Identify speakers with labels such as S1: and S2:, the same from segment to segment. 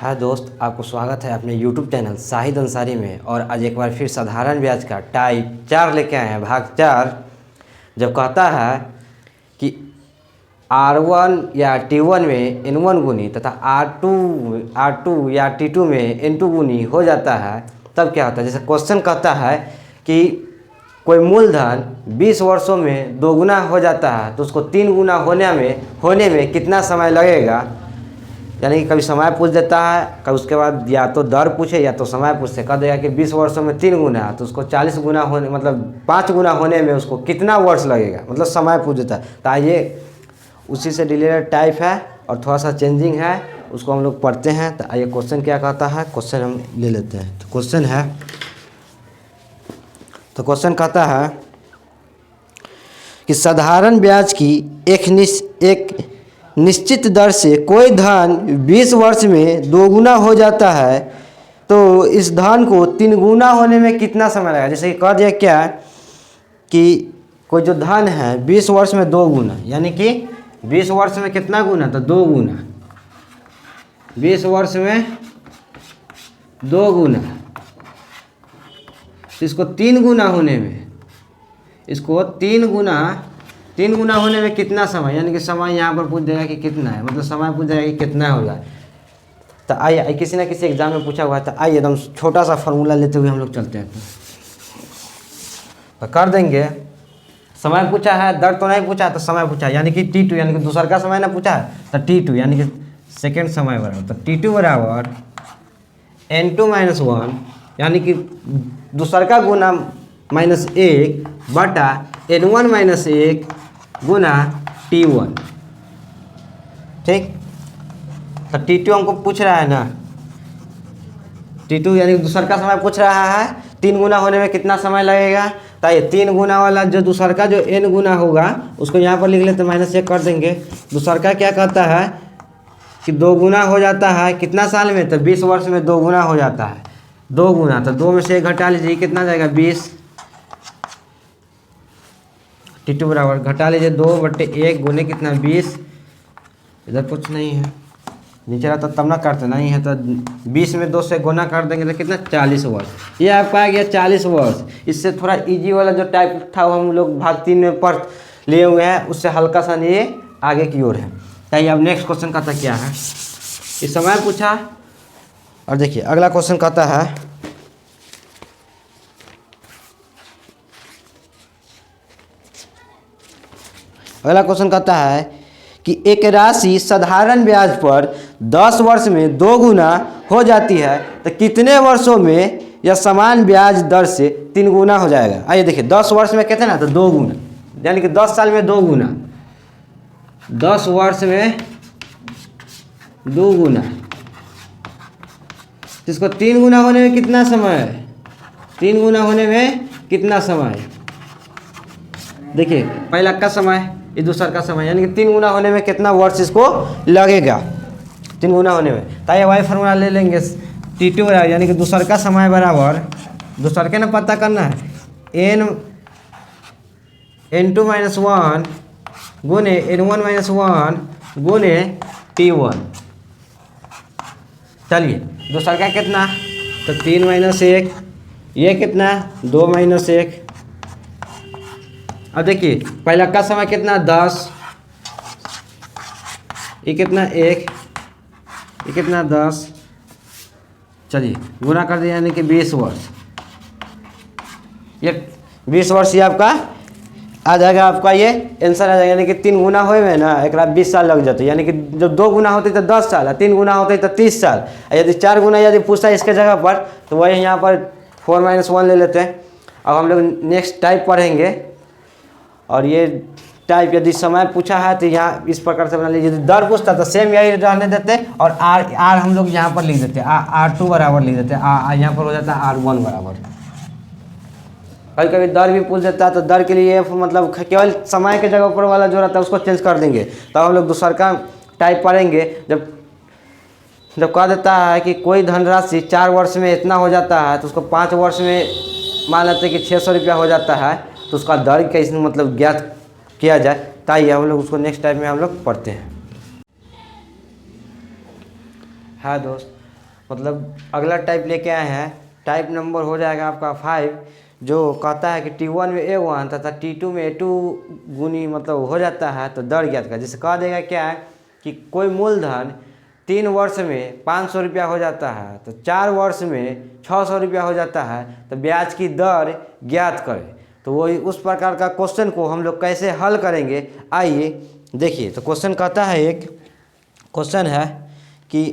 S1: हाँ दोस्त, आपको स्वागत है अपने YouTube चैनल शाहिद अंसारी में। और आज एक बार फिर साधारण ब्याज का टाइप 4 लेके आए हैं, भाग 4। जब कहता है कि R1 या T1 में N1 गुनी तथा R2 या T2 में N2 गुनी हो जाता है, तब क्या होता है। जैसे क्वेश्चन कहता है कि कोई मूलधन 20 वर्षों में 2 गुना हो जाता है, तो उसको 3 गुना होने में कितना समय लगेगा। यानी कि कभी समय पूछ देता है, कभी उसके बाद या तो दर पूछे या तो समय पूछे। कह देगा कि 20 वर्षों में 3 गुना है, तो उसको 40 गुना होने मतलब 5 गुना होने में उसको कितना वर्ष लगेगा, मतलब समय पूछ देता है। तो आइए, उसी से रिलेटेड टाइप है और थोड़ा सा चेंजिंग है, उसको हम लोग पढ़ते हैं। तो आइए क्वेश्चन क्या कहता है, क्वेश्चन हम ले लेते हैं। तो क्वेश्चन कहता है कि साधारण ब्याज की एक निश्चित दर से कोई धन 20 वर्ष में 2 गुना हो जाता है, तो इस धन को 3 गुना होने में कितना समय लगेगा। जैसे कि कह दिया क्या कि कोई जो धन है 20 वर्ष में 2 गुना, यानी कि 20 वर्ष में कितना गुना, तो 2 गुना। 20 वर्ष में 2 गुना, इसको 3 गुना होने में, इसको 3 गुना होने में कितना समय, यानी कि समय यहाँ पर पूछ देगा कि कितना है, मतलब समय पूछ देगा कि कितना होगा। तो आइए, किसी ना किसी एग्जाम में पूछा हुआ है। तो आइए एकदम छोटा सा फार्मूला लेते हुए हम लोग चलते हैं। तो कर देंगे। समय पूछा है, दर तो नहीं पूछा, तो समय पूछा यानी कि T2, यानी कि दूसर का समय ना पूछा है, तो T2 यानी कि सेकेंड समय बराबर। तो T2 बराबर N2 - 1, यानी कि दूसर का गुना -1 बटा N1 - 1 गुना T1। ठीक, तो T2 हमको पूछ रहा है ना, T2 यानी कि दूसर का समय पूछ रहा है। 3 गुना होने में कितना समय लगेगा। तो ये 3 गुना वाला जो दूसर का जो N गुना होगा, उसको यहाँ पर लिख लेते, -1 कर देंगे। दूसर का क्या कहता है कि 2 गुना हो जाता है कितना साल में, तो 20 वर्ष में 2 गुना हो जाता है। 2 गुना, तो 2 में से 1 घटा लीजिए, कितना जाएगा 20। T2 बराबर घटा लीजिए 2/1 गुने कितना 20। इधर कुछ नहीं है, नीचे रहता तब ना करते, नहीं है तो 20 में 2 से गुना कर देंगे तो कितना 40 वर्ष। ये आपका आ गया 40 वर्ष। इससे थोड़ा इजी वाला जो टाइप था वो हम लोग भाग 3 में पढ़ लिए हुए हैं, उससे हल्का सा ये आगे की ओर है। चाहिए अब नेक्स्ट क्वेश्चन कहता क्या है, इस समय पूछा। और देखिए अगला क्वेश्चन कहता है कि एक राशि साधारण ब्याज पर 10 वर्ष में 2 गुना हो जाती है, तो कितने वर्षों में यह समान ब्याज दर से 3 गुना हो जाएगा। आइए देखिए, 10 वर्ष में कितना ना, तो 2 गुना, यानी कि 10 साल में 2 गुना। 10 वर्ष में 2 गुना, इसको 3 गुना होने में कितना समय है, 3 गुना होने में कितना समय। देखिए पहला का समय, ये दूसरा का समय, यानी कि 3 गुना होने में कितना वर्ष इसको लगेगा, 3 गुना होने में। तो ये वही फार्मूला ले लेंगे, T2 बराबर, यानी कि दूसरा का समय बराबर, दूसरा के ना पता करना है, N2 - 1 गुने N1 - 1 गुने T1। चलिए दूसरा का कितना, तो 3 - 1, ये कितना 2 - 1। अब देखिए पहला का समय कितना 10, ये कितना 1, ये कितना 10। चलिए गुना कर दिया, यानी कि 20 वर्ष। ये 20 वर्ष ये आपका आ जाएगा, आपका ये आंसर आ जाएगा। यानी कि 3 गुना हुए में ना एक 20 साल लग जाते, यानी कि जब 2 गुना होते तो 10 साल, 3 गुना होते तो 30 साल। यदि 4 गुना यदि पूछता है इसके जगह पर, तो वही यहाँ पर 4 - 1 ले लेते हैं। अब हम लोग नेक्स्ट टाइप पढ़ेंगे। और ये टाइप यदि समय पूछा है तो यहाँ इस प्रकार से बना लीजिए। यदि दर पूछता तो सेम यही रहने देते, और आर हम लोग यहाँ पर लिख देते, R2 बराबर लिख देते, यहाँ पर हो जाता है R1 बराबर। कभी कभी दर भी पूछ देता है, तो दर के लिए मतलब केवल समय के जगह पर वाला जो रहता है उसको चेंज कर देंगे। तो हम लोग दूसरा का टाइप पढ़ेंगे। जब कह देता है कि कोई धनराशि 4 वर्ष में इतना हो जाता है, तो उसको 5 वर्ष में मान लेते हैं कि 600 रुपया हो जाता है, तो उसका दर कैसे मतलब ज्ञात किया जाए। ताकि हम लोग उसको नेक्स्ट टाइम में हम लोग पढ़ते हैं। हाँ दोस्त, मतलब अगला टाइप लेके आए हैं। टाइप नंबर हो जाएगा आपका 5, जो कहता है कि T1 में A1 तथा T2 में A2 गुनी मतलब हो जाता है तो दर ज्ञात कर। जैसे कह देगा क्या है कि कोई मूलधन 3 वर्ष में 500 रुपया हो जाता है तो 4 वर्ष में 600 रुपया हो जाता है तो ब्याज की दर ज्ञात करें। तो वही उस प्रकार का क्वेश्चन को हम लोग कैसे हल करेंगे, आइए देखिए। तो क्वेश्चन कहता है, एक क्वेश्चन है कि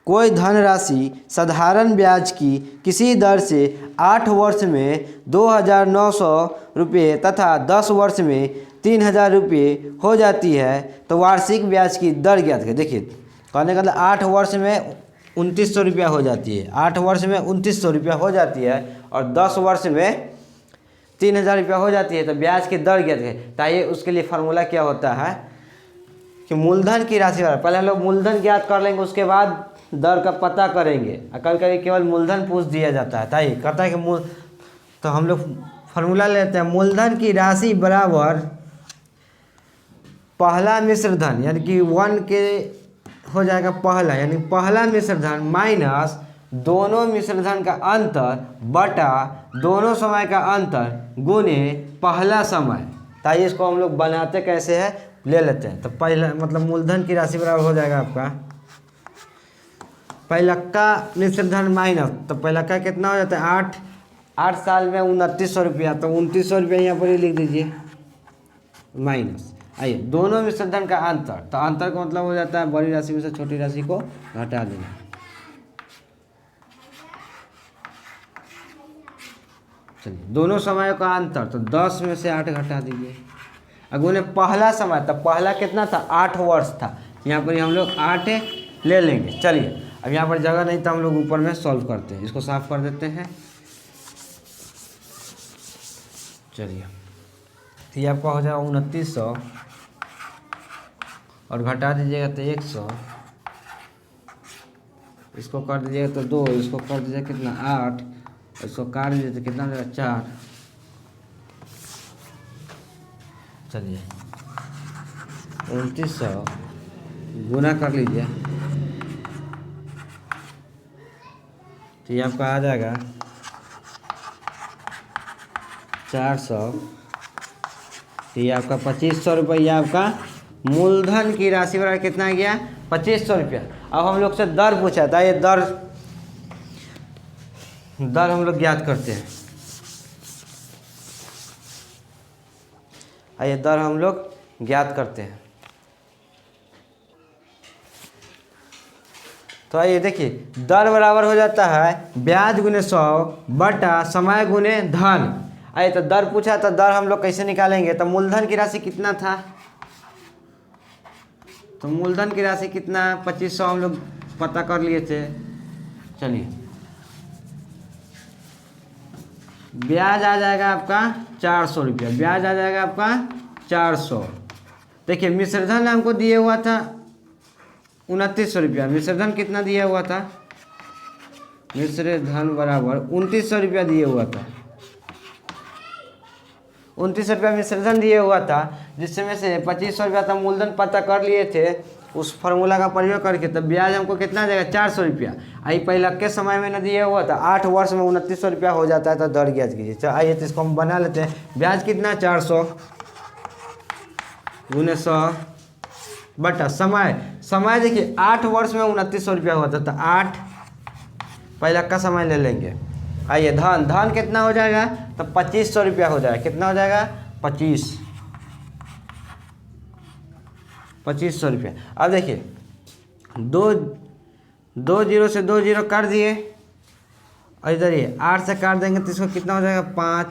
S1: कोई धनराशि साधारण ब्याज की किसी दर से 8 वर्ष में 2,900 रुपये तथा 10 वर्ष में 3,000 रुपये हो जाती है तो वार्षिक ब्याज की दर ज्ञात करें। देखिए कहने का मतलब 8 वर्ष में 2,900 रुपया हो जाती है, 8 वर्ष में 2,900 रुपया हो जाती है और 10 वर्ष में 3,000 रुपया हो जाती है तो ब्याज की दर ज्ञात करें। ताकि उसके लिए फार्मूला क्या होता है कि मूलधन की राशि पहले हम लोग मूलधन ज्ञात कर लेंगे, उसके बाद दर का पता करेंगे। कभी कभी केवल मूलधन पूछ दिया जाता है, ताकि कहता है कि तो हम लोग फार्मूला लेते हैं, मूलधन की राशि बराबर पहला मिश्र धन यानी कि 1 के हो जाएगा पहला, यानी पहला मिश्र धन माइनस दोनों मिश्र धन का अंतर बटा दोनों समय का अंतर गुने पहला समय। ताकि इसको हम लोग बनाते कैसे है ले लेते हैं। तो पहला मतलब मूलधन की राशि बराबर हो जाएगा आपका पहला का मिश्र धन माइनस, तो पहला का कितना हो जाता है 8 साल में 2,900 रुपया, तो 2,900 रुपया यहाँ पर ही लिख दीजिए माइनस। आइए दोनों मिश्र धन का अंतर, तो अंतर का मतलब हो जाता है बड़ी राशि में से छोटी राशि को घटा देना। चलिए दोनों समयों का अंतर, तो 10 में से 8 घटा दीजिए। अगुने पहला समय, तो पहला कितना था 8 वर्ष था, यहाँ पर हम लोग 8 ले लेंगे। चलिए अब यहाँ पर जगह नहीं तो हम लोग ऊपर में सॉल्व करते हैं, इसको साफ कर देते हैं। चलिए तो ये आपका हो जाएगा 2,900 और घटा दीजिएगा तो 100, इसको कर दीजिएगा तो 2, इसको कर दीजिएगा कितना 8, इसको काट दीजिए तो कितना हो जाएगा 4। चलिए 2,900 गुना कर लीजिए तो ये आपका आ जाएगा 400। तो ये आपका 2,500 रुपया आपका मूलधन की राशि बराबर कितना गया 2,500 रुपया। अब हम लोग से दर पूछा था, ये दर हम लोग ज्ञात करते हैं। आइए दर हम लोग ज्ञात करते हैं। तो आइए देखिए दर बराबर हो जाता है ब्याज गुने 100 बटा समय गुने धन। आइए तो दर पूछा तो दर हम लोग कैसे निकालेंगे, तो मूलधन की राशि कितना था, तो मूलधन की राशि कितना 2,500 हम लोग पता कर लिए थे। चलिए ब्याज आ जाएगा आपका 400 रुपया, ब्याज आ जाएगा आपका 400। देखिए मिश्रधन हमको दिए हुआ था 2,900 रुपया, मिश्रधन कितना दिया हुआ था, मिश्रधन बराबर 2,900 रुपया दिए हुआ था, 2,900 रुपया मिश्रधन दिए हुआ था, जिसमें से 2,500 रुपया था मूलधन पता कर लिए थे उस फार्मूला का प्रयोग करके। तब ब्याज हमको कितना देगा 400 रुपया। आई पहले के समय में न दिया हुआ था 8 वर्ष में 2,900 रुपया हो जाता है तो दर ज्ञात कीजिए। चलो आइए तो इसको हम बना लेते हैं। ब्याज कितना 400 गुने 100 बटा समय देखिए 8 वर्ष में 2,900 रुपया हुआ था तो 8 पहला का समय ले लेंगे। आइए धन कितना हो जाएगा तो 2,500 रुपया हो जाएगा, कितना हो जाएगा 2,500 रुपया। अब देखिए 2 जीरो से 2 जीरो काट दिए और इधर ये 8 से काट देंगे तो इसको कितना हो जाएगा 5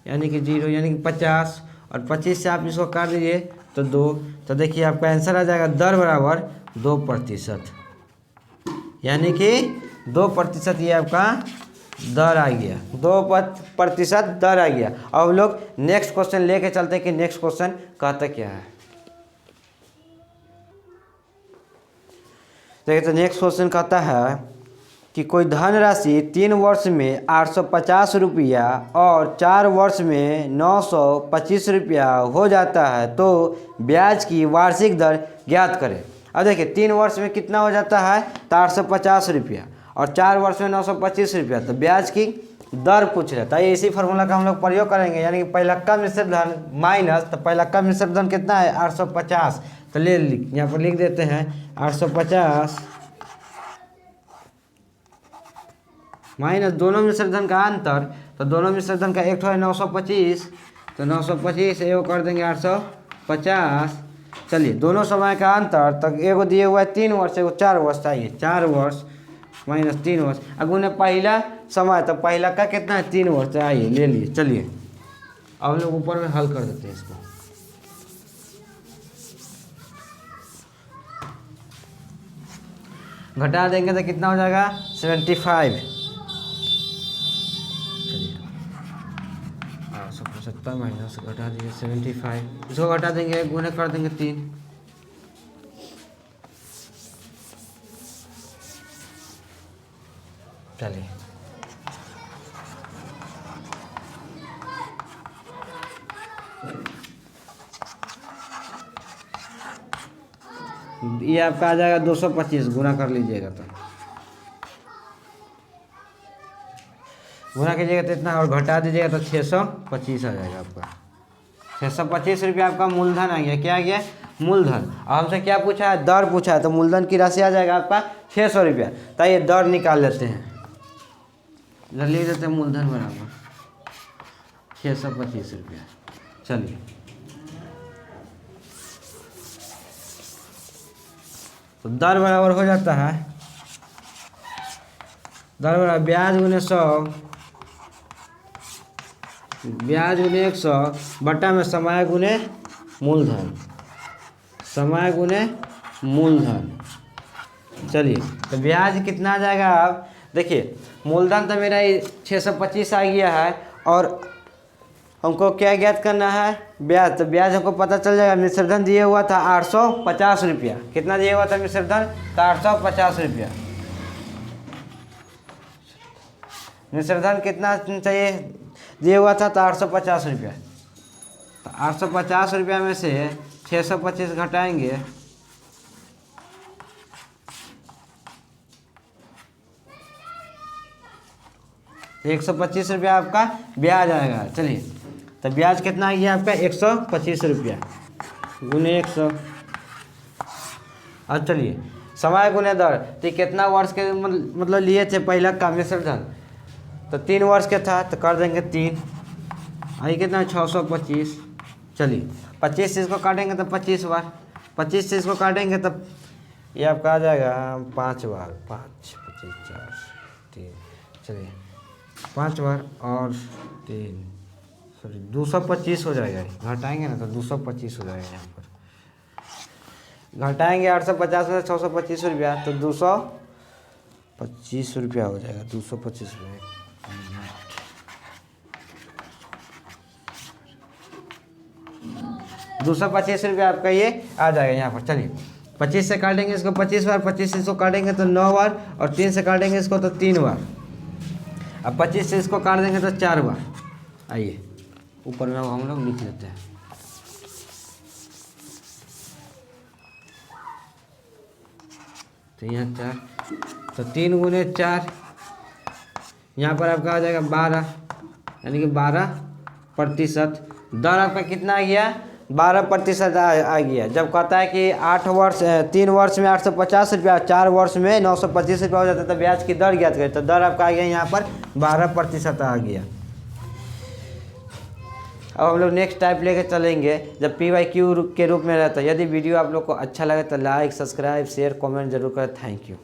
S1: यानी कि 0 यानी कि 50 और 25 से आप इसको काट दीजिए तो 2। तो देखिए आपका आंसर आ जाएगा दर बराबर 2%, यानी कि 2% ये आपका दर आ गया, 2% दर आ गया। अब हम लोग नेक्स्ट क्वेश्चन लेके चलते हैं कि नेक्स्ट क्वेश्चन कहता क्या है। देखिए तो नेक्स्ट क्वेश्चन कहता है कि कोई धनराशि 3 वर्ष में 850 रुपया और 4 वर्ष में 925 रुपया हो जाता है तो ब्याज की वार्षिक दर ज्ञात करें। अब देखिए 3 वर्ष में कितना हो जाता है तो 850 रुपया, और 4 वर्ष में 925 रुपया। तो ब्याज की दर पूछ रहा था, इसी फार्मूला का हम लोग प्रयोग करेंगे, यानी कि पहला का मिश्र धन माइनस, तो पहला का मिश्र धन कितना है 850। तो यहाँ पर लिख देते हैं 850 माइनस दोनों मिश्रधन का अंतर। तो दोनों मिश्रधन का एक है 925, तो 925 एगो कर देंगे 850। चलिए दोनों समय का अंतर तक एगो दिए हुआ है 3 वर्ष, एगो 4 वर्ष चाहिए, 4 वर्ष माइनस 3 वर्ष। अगुने ने पहला समय, तो पहला का कितना है 3 वर्ष, आइए ले लिए। चलिए अब हम लोग ऊपर में हल कर देते हैं इसको। घटा देंगे तो कितना हो जाएगा 75। चलिए 875 माइनस घटा दिए 75, इसको घटा देंगे, गुने कर देंगे 3। चलिए ये आपका आ जाएगा 225, गुना कर लीजिएगा तो गुना कीजिएगा तो इतना, और घटा दीजिएगा तो 625 आ जाएगा आपका। 625 रुपया आपका मूलधन आ गया। क्या आ गया मूलधन। और हमसे क्या पूछा है दर पूछा है, तो मूलधन की राशि आ जाएगा आपका 600 रुपया। तो ये दर निकाल लेते हैं, इधर लिख देते हैं मूलधन बराबर 625 रुपया। चलिए तो दर बराबर हो जाता है, दर बराबर ब्याज गुने 100, ब्याज गुने 100 बटा में समय गुने मूलधन, समय गुने मूलधन। चलिए तो ब्याज कितना आ जाएगा। आप देखिए मूलधन तो मेरा 625 आ गया है, और हमको क्या ज्ञात करना है ब्याज। तो ब्याज हमको पता चल जाएगा, मिश्रधन दिए हुआ था 850 रुपया। कितना दिए हुआ था मिश्रधन तो 850 रुपया। मिश्रधन कितना चाहिए दिए हुआ था तो 850 रुपया। तो 850 रुपया में से 625 घटाएंगे, तो 125 रुपया आपका ब्याज आएगा। चलिए तो ब्याज कितना आ गया आपका 125 रुपया गुने 100। अब चलिए समय गुने दर, तो कितना वर्ष के मतलब लिए थे पहला का मिश्रधन, तो 3 वर्ष के था, तो कर देंगे 3, आई कितना 625। चलिए 25 से इसको काटेंगे तो 25 बार, 25 से इसको काटेंगे तो ये आपका आ जाएगा 5 बार, 5 25 4 3, चलिए 5 बार और 3, सॉरी 225 हो जाएगा। घटाएंगे ना तो 225 हो जाएगा। यहाँ पर घटाएंगे 850 में 625 रुपया, तो 225 रुपया हो जाएगा। 225 रुपये 225 रुपया आपका ये आ जाएगा यहाँ पर। चलिए 25 से काटेंगे इसको 25 बार, 25 से इसको काटेंगे तो 9 बार, और 3 से काटेंगे इसको तो 3 बार। अब 25 से इसको काट देंगे तो 4 बार। आइए ऊपर में हम लोग लिख लेते हैं, तो यहाँ 4, तो 3 गुने 4, यहाँ पर आपका आ जाएगा 12, यानी कि 12%। दर आपका कितना आ गया 12% आ गया। जब कहता है कि 3 वर्ष में 850 रुपया, 4 वर्ष में 925 रुपया हो जाता है, तो ब्याज की दर ज्ञात करें। तो दर आपका आ गया यहाँ पर 12% आ गया। अब हम लोग नेक्स्ट टाइप लेके चलेंगे जब PYQ के रूप में रहता है। यदि वीडियो आप लोग को अच्छा लगे तो लाइक, सब्सक्राइब, शेयर, कमेंट जरूर करें। Thank you.